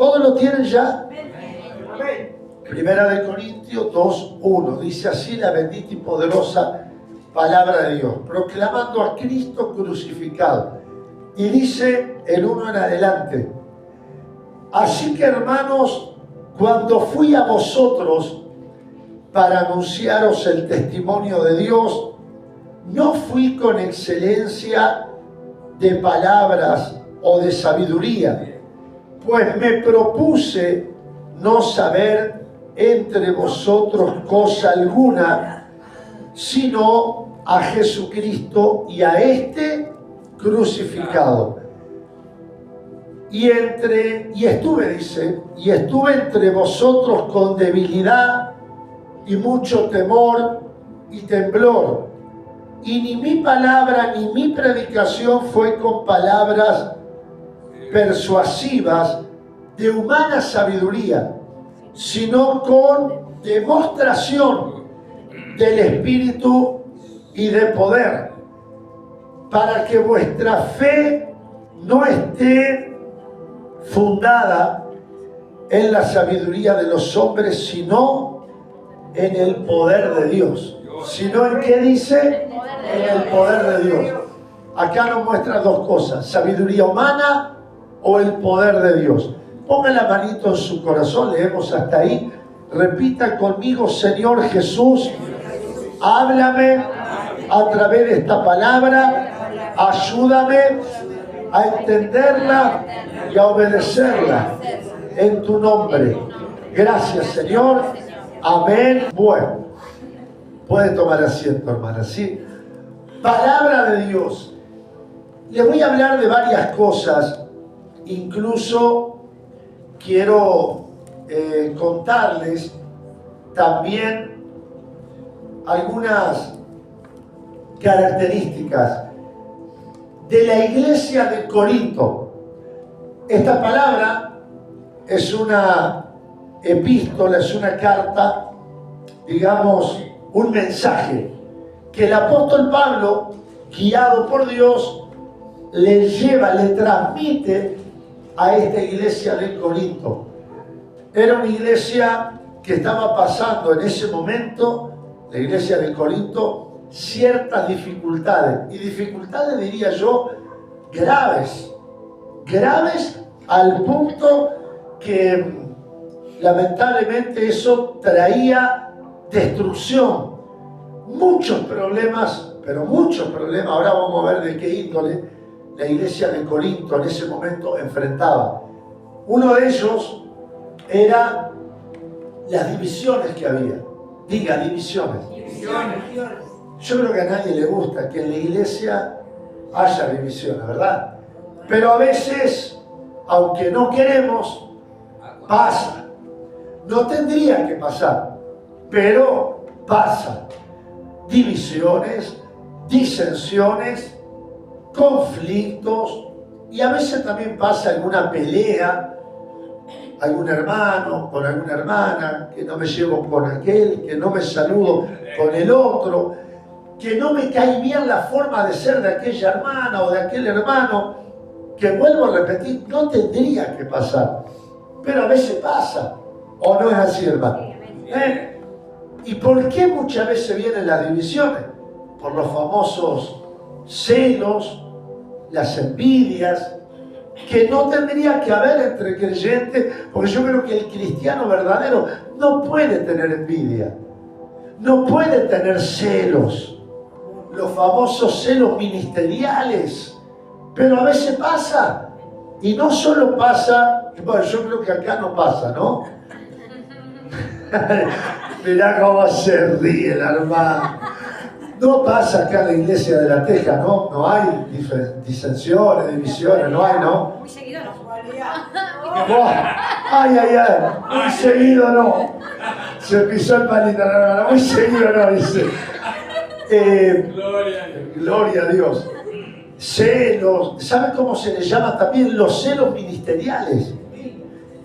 ¿Todos lo tienen ya? Primera de Corintios 2:1 dice así la bendita y poderosa palabra de Dios, proclamando a Cristo crucificado. Y dice el 1 en adelante: así que, hermanos, cuando fui a vosotros para anunciaros el testimonio de Dios, no fui con excelencia de palabras o de sabiduría, pues me propuse no saber entre vosotros cosa alguna, sino a Jesucristo y a este crucificado. Y estuve entre vosotros con debilidad y mucho temor y temblor. Y ni mi palabra ni mi predicación fue con palabras persuasivas de humana sabiduría, sino con demostración del Espíritu y de poder, para que vuestra fe no esté fundada en la sabiduría de los hombres, sino en el poder de Dios. ¿Sino en qué dice? En el poder de Dios. Acá nos muestra dos cosas: sabiduría humana o el poder de Dios. Ponga la manito en su corazón, leemos hasta ahí. Repita conmigo: Señor Jesús, háblame a través de esta palabra, ayúdame a entenderla y a obedecerla en tu nombre. Gracias, Señor. Amén. Bueno, puede tomar asiento, hermana, ¿sí? Palabra de Dios. Les voy a hablar de varias cosas. Incluso quiero contarles también algunas características de la iglesia de Corinto. Esta palabra es una epístola, es una carta, digamos, un mensaje que el apóstol Pablo, guiado por Dios, le lleva, le transmite a esta iglesia de Corinto. Era una iglesia que estaba pasando en ese momento, la iglesia de Corinto, ciertas dificultades, y dificultades, diría yo, graves al punto que lamentablemente eso traía destrucción, muchos problemas, pero muchos problemas. Ahora vamos a ver de qué índole la iglesia de Corinto en ese momento enfrentaba. Uno de ellos era las divisiones que había. Diga, divisiones. Yo creo que a nadie le gusta que en la iglesia haya divisiones, ¿verdad? Pero a veces, aunque no queremos, pasa. No tendría que pasar, pero pasa. Divisiones, disensiones, conflictos, y a veces también pasa alguna pelea, algún hermano con alguna hermana, que no me llevo con aquel, que no me saludo con el otro, que no me cae bien la forma de ser de aquella hermana o de aquel hermano, que vuelvo a repetir, no tendría que pasar, pero a veces pasa. ¿O no es así, hermano? ¿Y por qué muchas veces vienen las divisiones? Por los famosos celos, las envidias, que no tendría que haber entre creyentes, porque yo creo que el cristiano verdadero no puede tener envidia, no puede tener celos, los famosos celos ministeriales, pero a veces pasa, y no solo pasa, bueno, yo creo que acá no pasa, ¿no? Mirá cómo se ríe la hermana. No pasa acá en la iglesia de La Teja, ¿no? No hay disensiones, divisiones, no hay, ¿no? Muy seguido no. Ay, muy seguido no. Se pisó el palito, no, muy seguido no, dice. Gloria a Dios. Celos, ¿saben cómo se les llama también? Los celos ministeriales.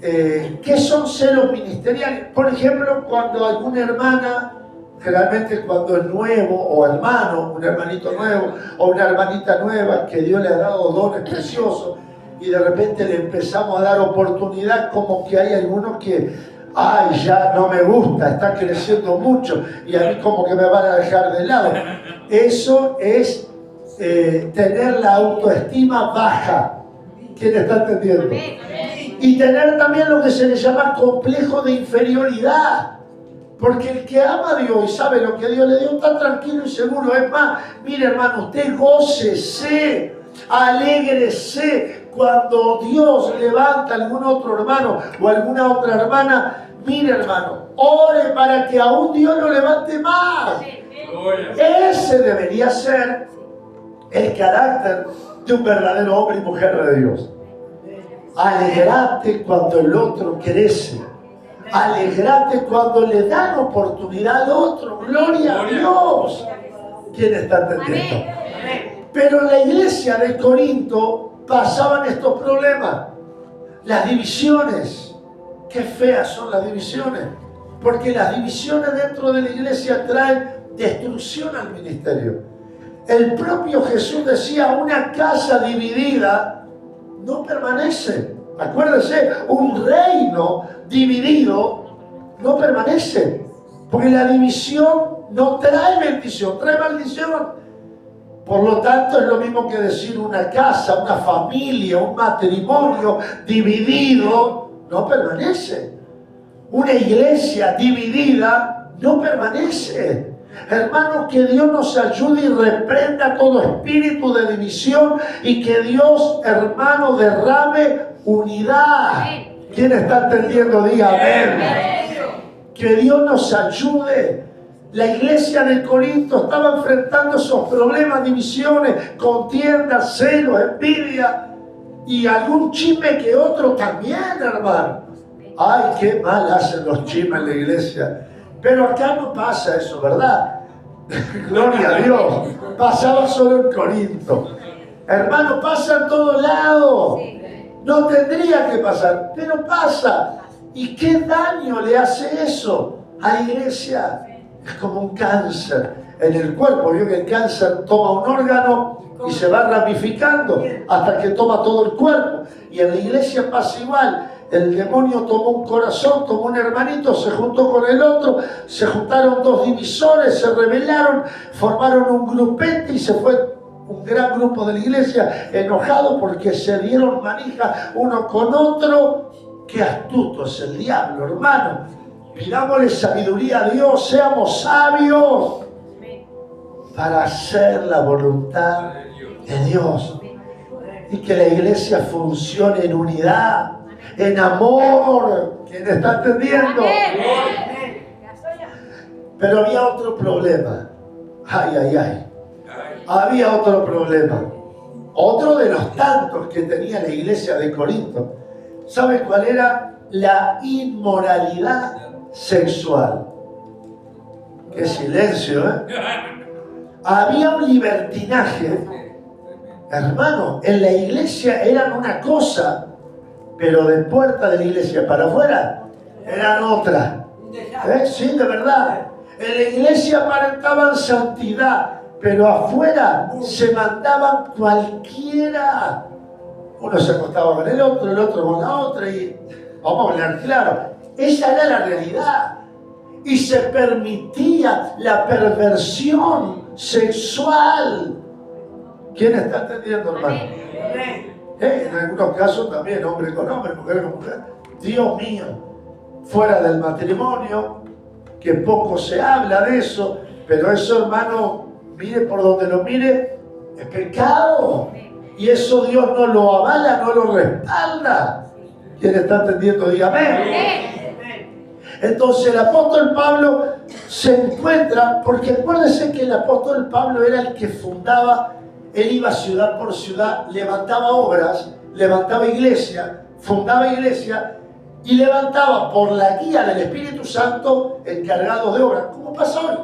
¿Qué son celos ministeriales? Por ejemplo, cuando alguna hermana, generalmente cuando es nuevo, o hermano, un hermanito nuevo, o una hermanita nueva que Dios le ha dado dones preciosos, y de repente le empezamos a dar oportunidad, como que hay algunos que, ay, ya no me gusta, está creciendo mucho y a mí como que me van a dejar de lado. Eso es tener la autoestima baja. ¿Quién está entendiendo? Y tener también lo que se le llama complejo de inferioridad. Porque el que ama a Dios y sabe lo que Dios le dio está tranquilo y seguro. Es más, mire hermano, usted gócese, alégrese cuando Dios levanta a algún otro hermano o alguna otra hermana. Mire hermano, ore para que aún Dios lo levante más. Ese debería ser el carácter de un verdadero hombre y mujer de Dios. Alegrate cuando el otro crece. Alegrate cuando le dan oportunidad al otro. Gloria a Dios. ¿Quién está entendiendo? Pero en la iglesia de Corinto pasaban estos problemas. Las divisiones. Qué feas son las divisiones. Porque las divisiones dentro de la iglesia traen destrucción al ministerio. El propio Jesús decía, una casa dividida no permanece. Acuérdense, un reino dividido no permanece. Porque la división no trae bendición, trae maldición. Por lo tanto, es lo mismo que decir una casa, una familia, un matrimonio dividido no permanece. Una iglesia dividida no permanece. Hermanos, que Dios nos ayude y reprenda todo espíritu de división y que Dios, hermano, derrame unidad. ¿Quién está entendiendo? Diga amén. Que Dios nos ayude. La iglesia de Corinto estaba enfrentando esos problemas, divisiones, contiendas, celos, envidia y algún chisme que otro también, hermano. Ay, qué mal hacen los chismes en la iglesia. Pero acá no pasa eso, ¿verdad? Gloria a Dios. Pasaba solo en Corinto. Hermano, pasa en todos lados. No tendría que pasar, pero pasa. ¿Y qué daño le hace eso a la iglesia? Es como un cáncer en el cuerpo. Vio que el cáncer toma un órgano y se va ramificando hasta que toma todo el cuerpo. Y en la iglesia pasa igual. El demonio tomó un corazón, tomó un hermanito, se juntó con el otro, se juntaron dos divisores, se rebelaron, formaron un grupete y se fue un gran grupo de la iglesia enojado porque se dieron manija uno con otro. Qué astuto es el diablo, hermano. Pidámosle sabiduría a Dios, seamos sabios para hacer la voluntad de Dios y que la iglesia funcione en unidad, en amor. ¿Quién está entendiendo? Pero había otro problema. Ay, ay, ay. Había otro problema. Otro de los tantos que tenía la iglesia de Corinto. ¿Sabe cuál era? La inmoralidad sexual. Qué silencio, ¿eh? Había un libertinaje. Hermano, en la iglesia eran una cosa, pero de puerta de la iglesia para afuera eran otra. Sí, de verdad. En la iglesia aparentaban santidad, pero afuera se mandaban cualquiera. Uno se acostaba con el otro con la otra y vamos a hablar claro. Esa era la realidad. Y se permitía la perversión sexual. ¿Quién está entendiendo, hermano? En algunos casos también, hombre con hombre, mujer con mujer. Dios mío, fuera del matrimonio, que poco se habla de eso, pero eso, hermano, mire por donde lo mire, es pecado. Y eso Dios no lo avala, no lo respalda. ¿Quién está entendiendo? Diga amén. Entonces el apóstol Pablo se encuentra, porque acuérdense que el apóstol Pablo era el que fundaba. Él iba ciudad por ciudad, levantaba obras, levantaba iglesia, fundaba iglesia y levantaba por la guía del Espíritu Santo encargados de obras. ¿Cómo pasa hoy?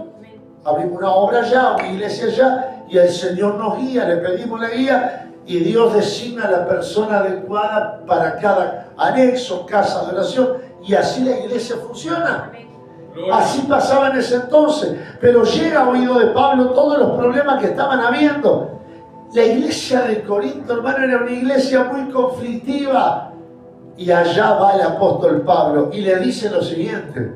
Abrimos una obra allá, una iglesia allá y el Señor nos guía, le pedimos la guía y Dios designa a la persona adecuada para cada anexo, casa de oración y así la iglesia funciona. Así pasaba en ese entonces, pero llega a oído de Pablo todos los problemas que estaban habiendo. La iglesia de Corinto, hermano, era una iglesia muy conflictiva. Y allá va el apóstol Pablo y le dice lo siguiente.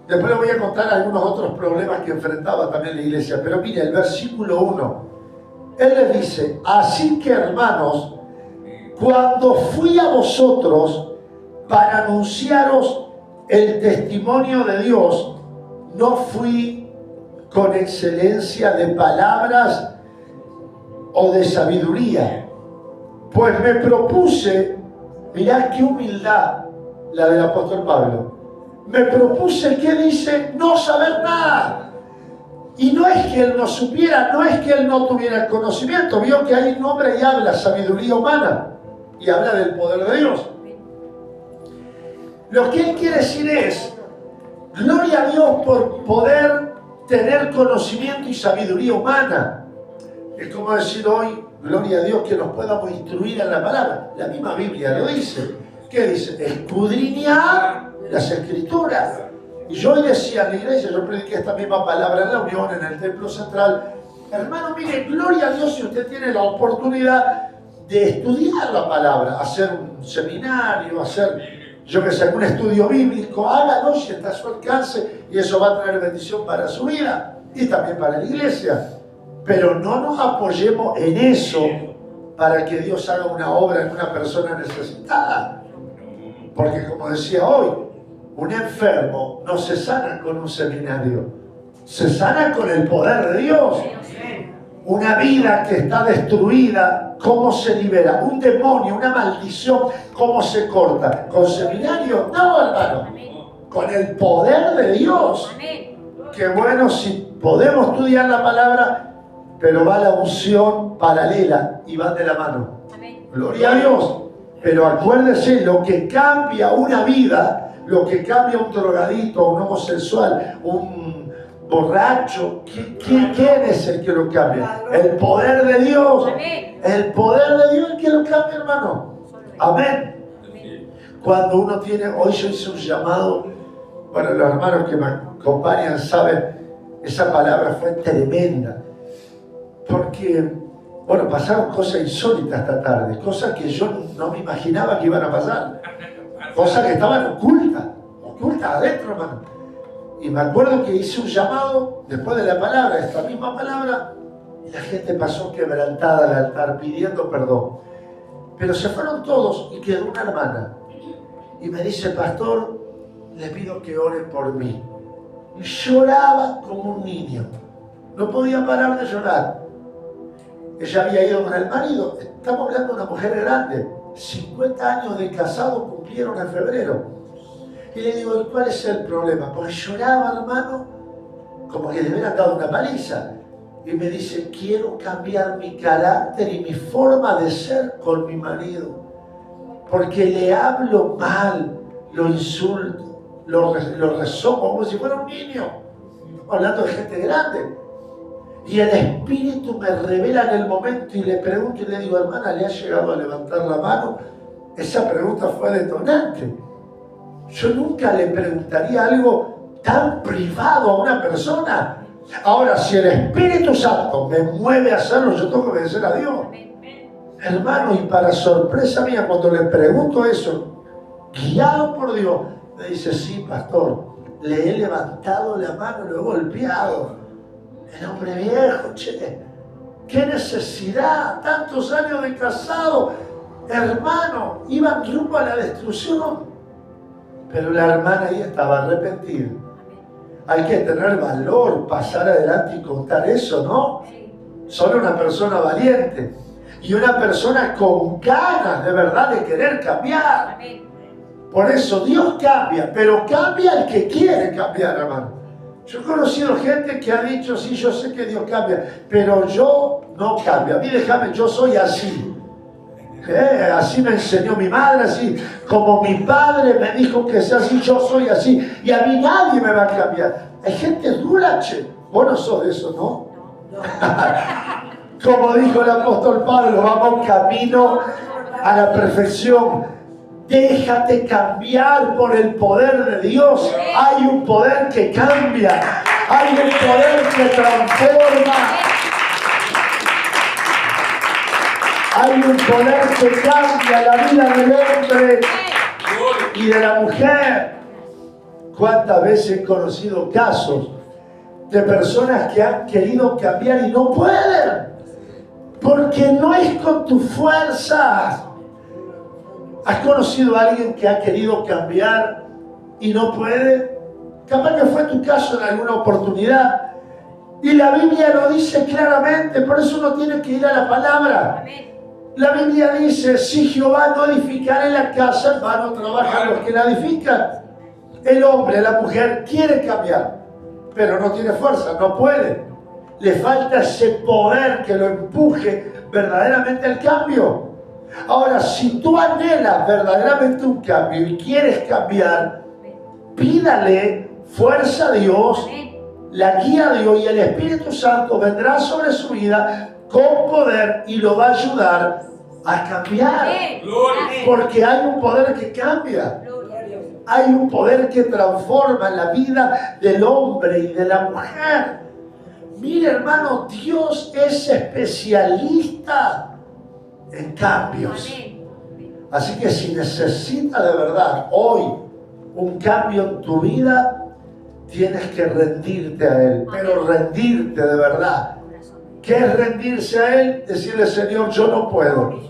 Después le voy a contar algunos otros problemas que enfrentaba también la iglesia. Pero mire, el versículo 1. Él les dice: así que, hermanos, cuando fui a vosotros para anunciaros el testimonio de Dios, no fui con excelencia de palabras o de sabiduría, pues me propuse, mirá qué humildad la del apóstol Pablo, me propuse, ¿qué dice? No saber nada. Y no es que él no supiera, no es que él no tuviera el conocimiento. Vio que hay un hombre y habla sabiduría humana y habla del poder de Dios. Lo que él quiere decir es: gloria a Dios por poder tener conocimiento y sabiduría humana. Es como decir hoy, gloria a Dios que nos podamos instruir en la palabra. La misma Biblia lo dice. ¿Qué dice? Escudriñar las Escrituras. Y yo hoy decía en la iglesia, yo prediqué esta misma palabra en la unión, en el templo central. Hermano, mire, gloria a Dios si usted tiene la oportunidad de estudiar la palabra, hacer un seminario, hacer, yo que sé, un estudio bíblico. Hágalo si está a su alcance y eso va a traer bendición para su vida y también para la iglesia. Pero no nos apoyemos en eso para que Dios haga una obra en una persona necesitada. Porque como decía hoy, un enfermo no se sana con un seminario, se sana con el poder de Dios. Una vida que está destruida, ¿cómo se libera? Un demonio, una maldición, ¿cómo se corta? ¿Con seminario? No, hermano, con el poder de Dios. Qué bueno si podemos estudiar la palabra, pero va la unción paralela y van de la mano. Gloria a Dios. Pero acuérdese, lo que cambia una vida, lo que cambia un drogadito, un homosexual, un borracho, ¿quién es el que lo cambia? El poder de Dios. El poder de Dios es el que lo cambia, hermano. Amén. Cuando uno tiene, hoy yo hice un llamado, bueno, los hermanos que me acompañan saben, esa palabra fue tremenda. Porque, bueno, pasaron cosas insólitas esta tarde, cosas que yo no me imaginaba que iban a pasar, cosas que estaban ocultas adentro, hermano. Y me acuerdo que hice un llamado después de la palabra, esta misma palabra, y la gente pasó quebrantada al altar pidiendo perdón. Pero se fueron todos y quedó una hermana. Y me dice: pastor, le pido que ore por mí. Y lloraba como un niño, no podía parar de llorar. Ella había ido con el marido, estamos hablando de una mujer grande, 50 años de casado cumplieron en febrero. Y le digo: ¿y cuál es el problema? Porque lloraba, hermano, como que le hubieran dado una paliza. Y me dice: quiero cambiar mi carácter y mi forma de ser con mi marido, porque le hablo mal, lo insulto, lo rezomo como si fuera un niño. Estamos hablando de gente grande. Y el Espíritu me revela en el momento y le pregunto y le digo: hermana, ¿le ha llegado a levantar la mano? Esa pregunta fue detonante. Yo nunca le preguntaría algo tan privado a una persona. Ahora, si el Espíritu Santo me mueve a hacerlo, yo tengo que obedecer a Dios. Hermano, y para sorpresa mía, cuando le pregunto eso, guiado por Dios, me dice: sí, pastor, le he levantado la mano, lo he golpeado. El hombre viejo, che, qué necesidad, tantos años de casado, hermano, iban rumbo a la destrucción. Pero la hermana ahí estaba arrepentida. Hay que tener valor, pasar adelante y contar eso, ¿no? Solo una persona valiente y una persona con ganas de verdad de querer cambiar. Por eso Dios cambia, pero cambia el que quiere cambiar, hermano. Yo he conocido gente que ha dicho: sí, yo sé que Dios cambia, pero yo no cambio. A mí déjame, yo soy así. Así me enseñó mi madre, así como mi padre me dijo que sea así, yo soy así. Y a mí nadie me va a cambiar. Hay gente dura, che. Vos no sos de eso, ¿no? Como dijo el apóstol Pablo, vamos camino a la perfección. Déjate cambiar por el poder de Dios. Hay un poder que cambia. Hay un poder que transforma. Hay un poder que cambia la vida del hombre y de la mujer. ¿Cuántas veces he conocido casos de personas que han querido cambiar y no pueden? Porque no es con tus fuerzas. ¿Has conocido a alguien que ha querido cambiar y no puede? Capaz que fue tu caso en alguna oportunidad. Y la Biblia lo dice claramente, por eso uno tiene que ir a la palabra. La Biblia dice, si Jehová no edificare la casa, en vano trabajan los que la edifican. El hombre, la mujer quiere cambiar, pero no tiene fuerza, no puede. Le falta ese poder que lo empuje verdaderamente al cambio. Ahora, si tú anhelas verdaderamente un cambio y quieres cambiar, pídale fuerza a Dios, la guía a Dios, y el Espíritu Santo vendrá sobre su vida con poder y lo va a ayudar a cambiar. Porque hay un poder que cambia. Hay un poder que transforma la vida del hombre y de la mujer. Mire, hermano, Dios es especialista en cambios. Así que si necesitas de verdad hoy un cambio en tu vida, tienes que rendirte a Él. Pero rendirte de verdad. ¿Qué es rendirse a Él? Decirle, Señor, yo no puedo.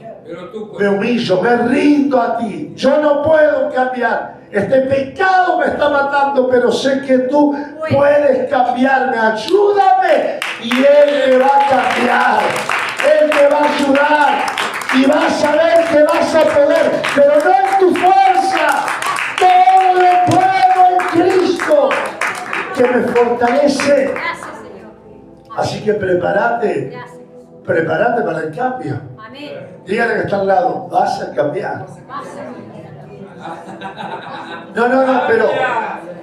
Me humillo, me rindo a ti. Yo no puedo cambiar. Este pecado me está matando, pero sé que tú puedes cambiarme. Ayúdame y Él te va a cambiar. Él te va a ayudar y vas a ver que vas a poder, pero no en tu fuerza. Todo lo puedo en Cristo que me fortalece. Así que prepárate para el cambio. Dígale que está al lado, vas a cambiar. No,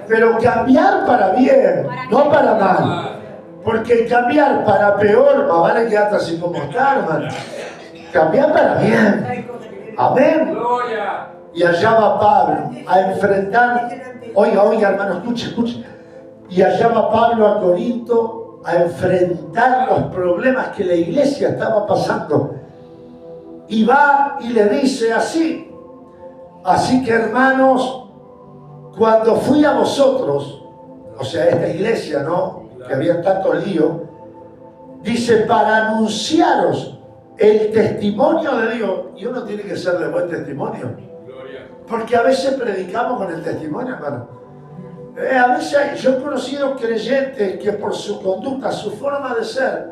pero cambiar para bien, no para mal. Porque cambiar para peor, más vale quedarte así como está, hermano. Cambiar para bien. Amén. Y allá va Pablo a enfrentar. Oiga, hermano, escuche. Y allá va Pablo a Corinto a enfrentar los problemas que la iglesia estaba pasando. Y va y le dice así. Así que, hermanos, cuando fui a vosotros, o sea, esta iglesia, ¿no? Que había tanto lío, dice, para anunciaros el testimonio de Dios. Y uno tiene que ser de buen testimonio. Porque a veces predicamos con el testimonio, hermano. A veces yo he conocido creyentes que por su conducta, su forma de ser,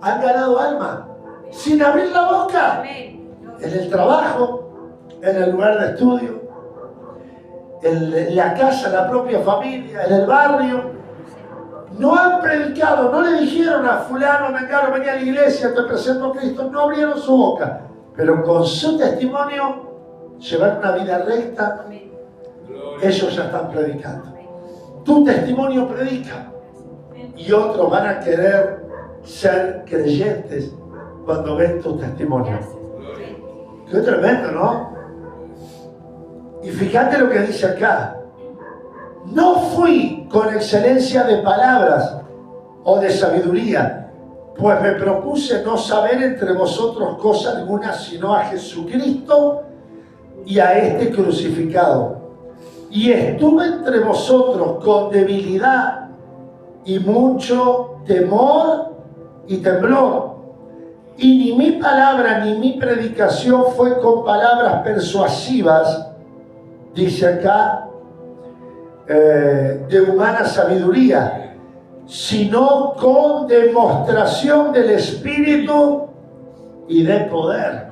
han ganado alma sin abrir la boca. En el trabajo, en el lugar de estudio, en la casa, en la propia familia, en el barrio. No han predicado, no le dijeron a fulano, mengano, vení a la iglesia, te presento a Cristo. No abrieron su boca, pero con su testimonio llevar una vida recta. Ellos ya están predicando. Tu testimonio predica y otros van a querer ser creyentes cuando ven tu testimonio. Qué tremendo, ¿no? Y fíjate lo que dice acá. No fui con excelencia de palabras o de sabiduría, pues me propuse no saber entre vosotros cosa alguna, sino a Jesucristo y a este crucificado. Y estuve entre vosotros con debilidad y mucho temor y temblor. Y ni mi palabra ni mi predicación fue con palabras persuasivas, dice acá, de humana sabiduría, sino con demostración del Espíritu y de poder,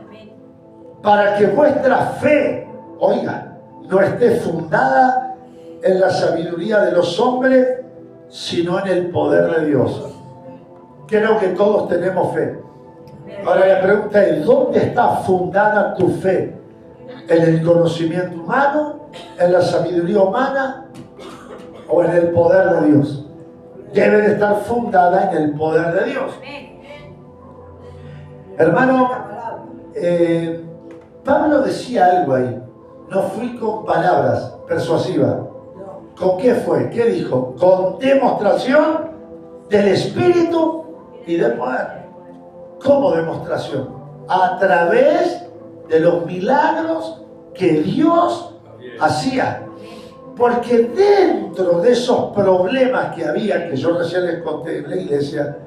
para que vuestra fe, oiga, no esté fundada en la sabiduría de los hombres, sino en el poder de Dios. Creo que todos tenemos fe. Ahora la pregunta es, ¿dónde está fundada tu fe? ¿En el conocimiento humano? ¿En la sabiduría humana? ¿O en el poder de Dios? Debe de estar fundada en el poder de Dios. Hermano, Pablo decía algo ahí. No fui con palabras persuasivas. ¿Con qué fue? ¿Qué dijo? Con demostración del Espíritu y del poder. ¿Cómo demostración? a través de los milagros que Dios hacía. Porque dentro de esos problemas que había, que yo recién les conté en la iglesia,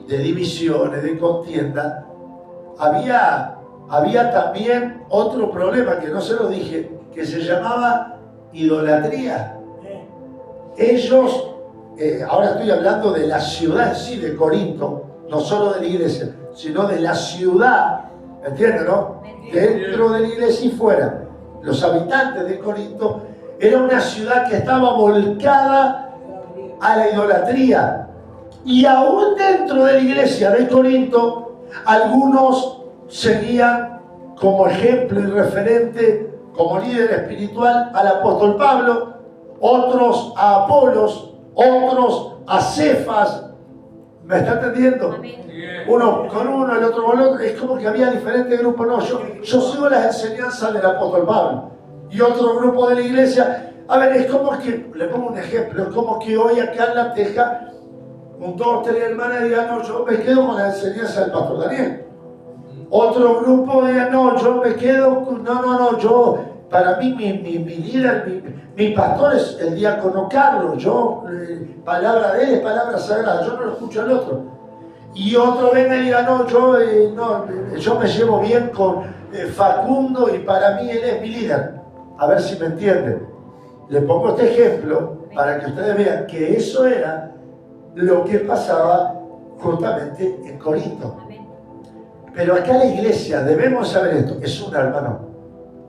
de divisiones, de contienda, había también otro problema que no se lo dije, que se llamaba idolatría. Ellos, ahora estoy hablando de la ciudad en sí, de Corinto, no solo de la iglesia, sino de la ciudad, ¿entienden, no? Dentro de la iglesia y fuera. Los habitantes de Corinto era una ciudad que estaba volcada a la idolatría. Y aún dentro de la iglesia de Corinto, algunos seguían como ejemplo y referente, como líder espiritual, al apóstol Pablo, otros a Apolos, otros a Cefas. ¿Me está entendiendo? Uno con uno, el otro con el otro. Es como que había diferentes grupos. No, yo sigo las enseñanzas del apóstol Pablo. Y otro grupo de la iglesia. A ver, es como que, le pongo un ejemplo, es como que hoy acá en La Teja, un 2 o 3 hermanas digan, no, yo me quedo con la enseñanza del pastor Daniel. Otro grupo diga, no, yo me quedo, no, yo, para mí mi líder, mi pastor es el diácono Carlos, yo, palabra de él es palabra sagrada, yo no lo escucho al otro. Y otro venga y diga, no, yo me llevo bien con Facundo y para mí él es mi líder. A ver si me entienden. Le pongo este ejemplo para que ustedes vean que eso era lo que pasaba justamente en Corinto. Pero acá la iglesia, debemos saber esto, es una, hermano,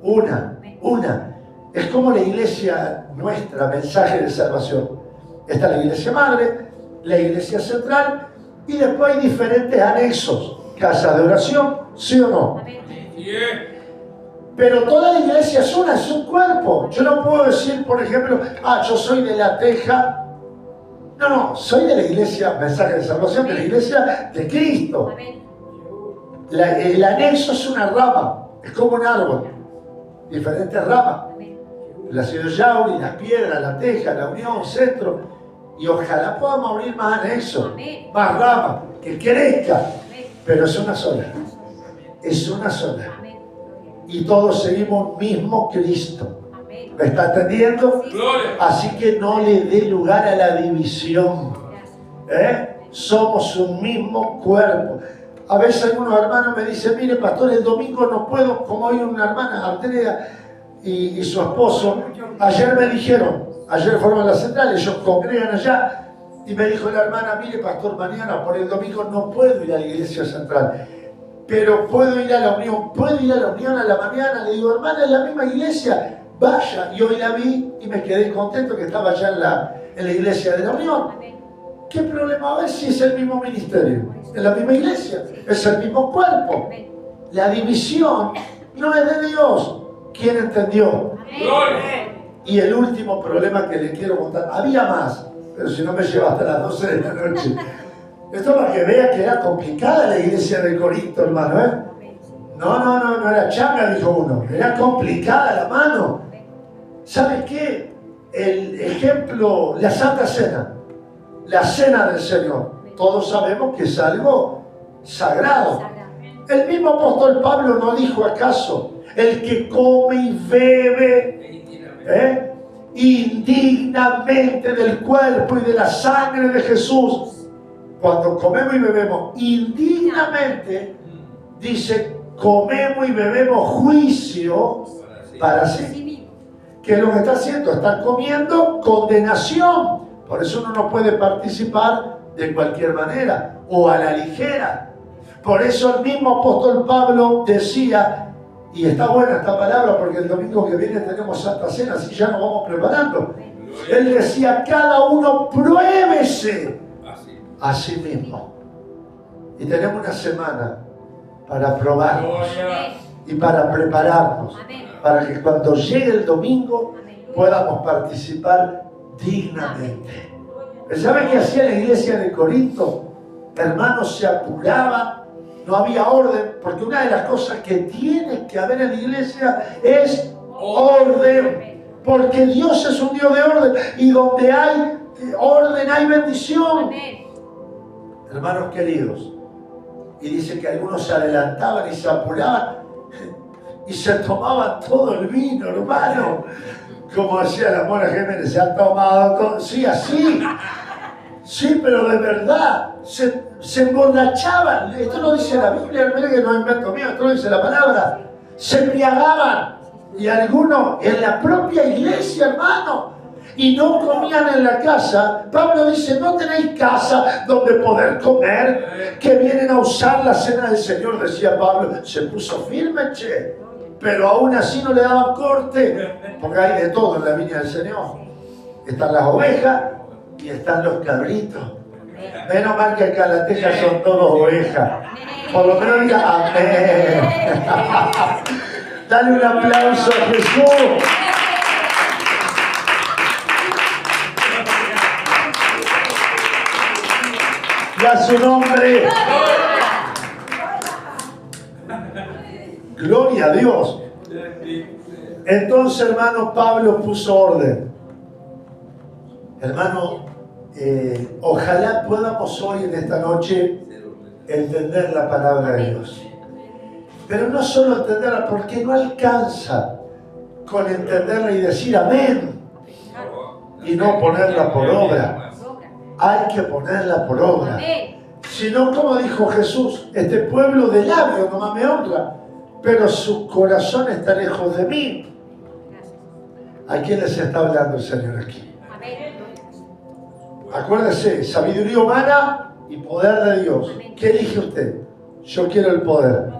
una. Es como la iglesia nuestra, mensaje de salvación. Está la iglesia madre, la iglesia central, y después hay diferentes anexos, casa de oración, ¿sí o no? Pero toda la iglesia es una, es un cuerpo. Yo no puedo decir, por ejemplo, yo soy de La Teja. No, soy de la iglesia, mensaje de salvación, de la iglesia de Cristo. El anexo es una rama, es como un árbol, diferentes ramas. La Ciudad Yauri, Las Piedras, La Teja, La Unión, Centro, y ojalá podamos abrir más anexos, más ramas, que crezca, pero es una sola, y todos seguimos mismo Cristo. ¿Me está entendiendo? Así que no le dé lugar a la división. Somos un mismo cuerpo. A veces algunos hermanos me dicen, mire pastor, el domingo no puedo, como hoy una hermana, Andrea y su esposo, ayer me dijeron, ayer fueron a la central, ellos congregan allá, y me dijo la hermana, mire pastor, mañana por el domingo no puedo ir a la iglesia central, pero puedo ir a la unión, a la mañana. Le digo, hermana, es la misma iglesia, vaya. Y hoy la vi y me quedé contento que estaba allá en la iglesia de la unión. ¿Qué problema hay si es el mismo ministerio? Es la misma iglesia, es el mismo cuerpo. La división no es de Dios. ¿Quién entendió? Y el último problema que les quiero contar, había más, pero si no me lleva hasta las 12 de la noche. Esto para que vea que era complicada la iglesia de Corinto, hermano, No era changa, dijo uno, era complicada la mano. ¿Sabe qué? El ejemplo, la Santa Cena, la Cena del Señor, todos sabemos que es algo sagrado. El mismo apóstol Pablo no dijo acaso, el que come y bebe indignamente del cuerpo y de la sangre de Jesús. Cuando comemos y bebemos indignamente, dice, comemos y bebemos juicio para sí. ¿Qué es lo que está haciendo? Está comiendo condenación. Por eso uno no puede participar de cualquier manera o a la ligera. Por eso el mismo apóstol Pablo decía, y está buena esta palabra porque el domingo que viene tenemos Santa Cena, así ya nos vamos preparando. Él decía, cada uno pruébese a sí mismo. Y tenemos una semana para probarnos y para prepararnos, para que cuando llegue el domingo podamos participar dignamente. ¿Saben qué hacía la iglesia de Corinto? Hermanos, se apuraba, no había orden, porque una de las cosas que tiene que haber en la iglesia es orden, porque Dios es un Dios de orden, y donde hay orden hay bendición. Hermanos queridos, y dice que algunos se adelantaban y se apuraban y se tomaban todo el vino, hermano. Como decía la Mora Jiménez, se han tomado todo. Sí, así. Sí, pero de verdad, se emborrachaban. Esto lo dice la Biblia, mira que no es invento mío, esto lo dice la palabra. Se embriagaban. Y algunos en la propia iglesia, hermano. Y no comían en la casa. Pablo dice, no tenéis casa donde poder comer, que vienen a usar la cena del Señor, decía Pablo. Se puso firme, che. Pero aún así no le daban corte, porque hay de todo en la viña del Señor. Están las ovejas y están los cabritos. Menos mal que acá en la Teja son todos ovejas. Por lo menos diga amén. Dale un aplauso a Jesús. Y a su nombre. Gloria a Dios. Entonces, hermano, Pablo puso orden. Hermano, ojalá podamos hoy en esta noche entender la palabra de Dios. Pero no solo entenderla, porque no alcanza con entenderla y decir amén y no ponerla por obra. Hay que ponerla por obra. Si no, como dijo Jesús, este pueblo de labios nomás me honra, pero su corazón está lejos de mí. ¿A quién les está hablando el Señor aquí? Acuérdese, sabiduría humana y poder de Dios. ¿Qué elige usted? Yo quiero el poder.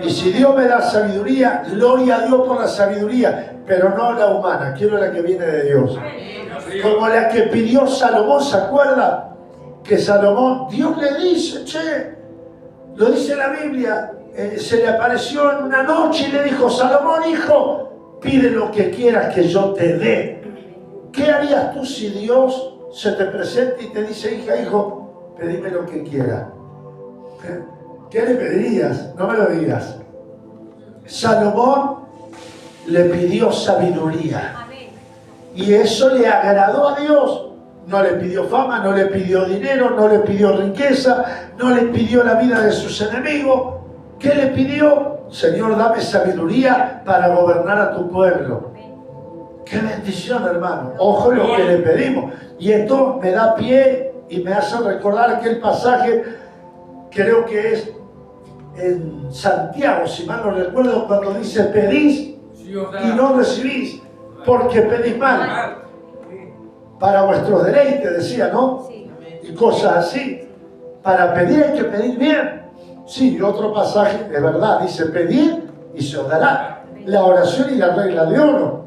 Y si Dios me da sabiduría, gloria a Dios por la sabiduría, pero no la humana, quiero la que viene de Dios. Como la que pidió Salomón, ¿se acuerda? Que Salomón, Dios le dice, che, lo dice la Biblia, se le apareció en una noche y le dijo, Salomón, hijo, pide lo que quieras que yo te dé. ¿Qué harías tú si Dios se te presenta y te dice, hija, hijo, pedime lo que quieras? ¿Qué le pedirías? No me lo digas. Salomón le pidió sabiduría. Y eso le agradó a Dios. No le pidió fama, no le pidió dinero, no le pidió riqueza, no le pidió la vida de sus enemigos. ¿Qué le pidió? Señor, dame sabiduría para gobernar a tu pueblo. ¡Qué bendición, hermano! Ojo lo que le pedimos. Y esto me da pie y me hace recordar aquel pasaje, creo que es en Santiago, si mal no recuerdo, cuando dice, pedís y no recibís, porque pedís mal. Para vuestros deleites, decía, ¿no? Y cosas así. Para pedir hay que pedir bien. Sí, y otro pasaje, de verdad, dice, pedir y se os dará. La oración y la regla de oro.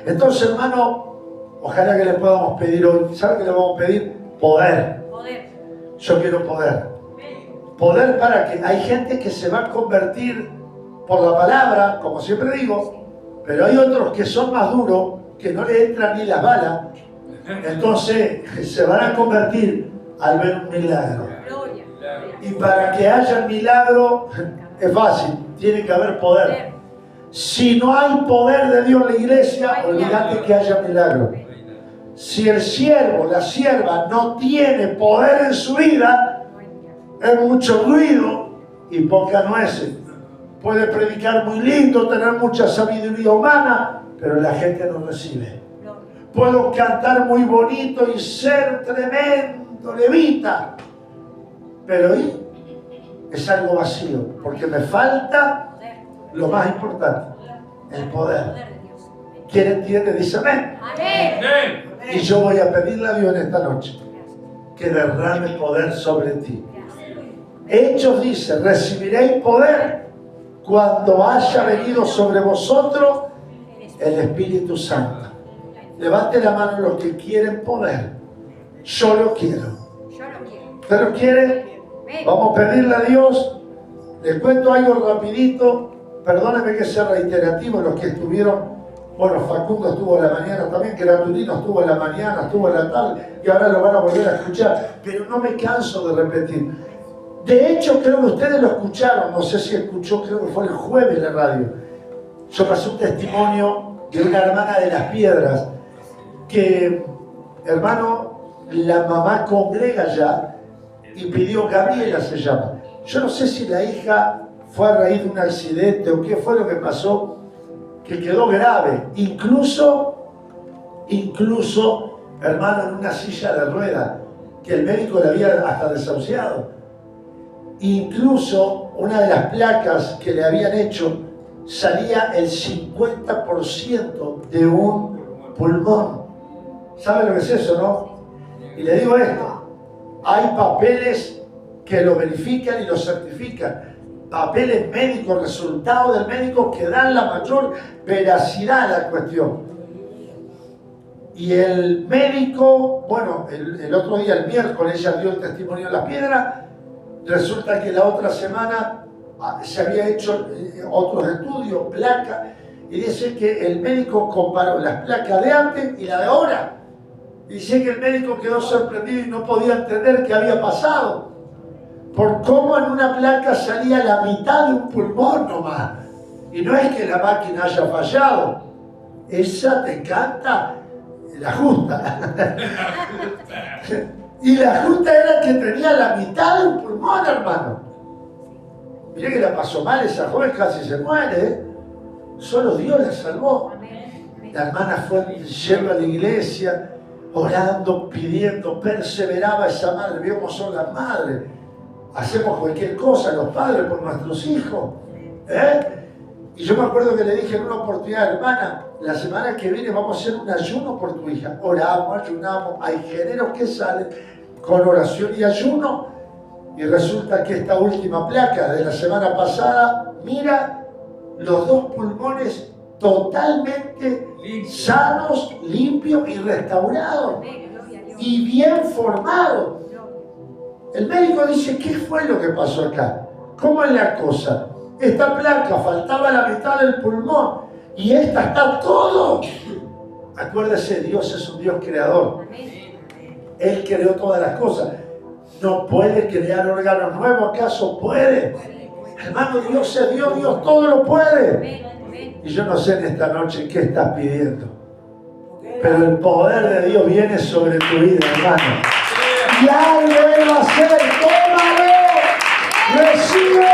Entonces, hermano, ojalá que le podamos pedir hoy. ¿Sabe qué le vamos a pedir? Poder. Yo quiero poder. Poder para que hay gente que se va a convertir por la palabra, como siempre digo, pero hay otros que son más duros, que no le entran ni las balas, entonces se van a convertir al ver un milagro. Y para que haya milagro es fácil, tiene que haber poder. Si no hay poder de Dios en la iglesia, olvídate que haya milagro. Si el siervo, la sierva no tiene poder en su vida, es mucho ruido y poca nueces. Puede predicar muy lindo, tener mucha sabiduría humana, pero la gente no recibe. Puedo cantar muy bonito y ser tremendo levita, pero ahí es algo vacío, porque me falta lo más importante, el poder. ¿Quién entiende? Dice amén. Y yo voy a pedirle a Dios en esta noche que derrame poder sobre ti. Hechos dice, recibiréis poder cuando haya venido sobre vosotros el Espíritu Santo. Levante la mano los que quieren poder. Yo lo quiero. ¿Usted lo quiere? Vamos a pedirle a Dios. Les cuento algo rapidito. Perdónenme que sea reiterativo los que estuvieron. Bueno, Facundo estuvo en la mañana también, que Gratulino estuvo en la mañana, estuvo en la tarde, y ahora lo van a volver a escuchar. Pero no me canso de repetir. De hecho, creo que ustedes lo escucharon, no sé si escuchó, creo que fue el jueves en la radio. Yo pasé un testimonio de una hermana de Las Piedras, que, hermano, la mamá congrega ya, y pidió, Gabriela se llama. Yo no sé si la hija fue a raíz de un accidente o qué fue lo que pasó, que quedó grave. Incluso, hermano, en una silla de ruedas, que el médico le había hasta desahuciado. Incluso una de las placas que le habían hecho salía el 50% de un pulmón. ¿Sabe lo que es eso, no? Y le digo esto, hay papeles que lo verifican y lo certifican, papeles médicos, resultados del médico que dan la mayor veracidad a la cuestión. Y el médico, bueno, el otro día, el miércoles, ella dio el testimonio en La Piedra. Resulta que la otra semana se había hecho otros estudios, placas, y dice que el médico comparó las placas de antes y la de ahora. Dice que el médico quedó sorprendido y no podía entender qué había pasado, por cómo en una placa salía la mitad de un pulmón nomás. Y no es que la máquina haya fallado, esa te canta la justa. Y la justa era que tenía la mitad de un pulmón, hermano. Mirá que la pasó mal esa joven, casi se muere, ¿eh? Solo Dios la salvó. La hermana fue lleva a la iglesia, orando, pidiendo, perseveraba esa madre. Vio cómo son las madres. Hacemos cualquier cosa los padres por nuestros hijos, ¿eh? Y yo me acuerdo que le dije en una oportunidad, hermana, la semana que viene vamos a hacer un ayuno por tu hija. Oramos, ayunamos, hay géneros que salen con oración y ayuno. Y resulta que esta última placa de la semana pasada, mira, los dos pulmones totalmente sanos, limpios y restaurados. Y bien formados. El médico dice, ¿qué fue lo que pasó acá? ¿Cómo es la cosa? Esta placa faltaba la mitad del pulmón y esta está todo. Acuérdese, Dios es un Dios creador. Él creó todas las cosas. ¿No puede crear órganos nuevos? ¿Acaso puede? Hermano, Dios es Dios, Dios todo lo puede. Y yo no sé en esta noche qué estás pidiendo, pero el poder de Dios viene sobre tu vida, hermano. Y algo Él va a hacer. ¡Tómalo! ¡Recibe!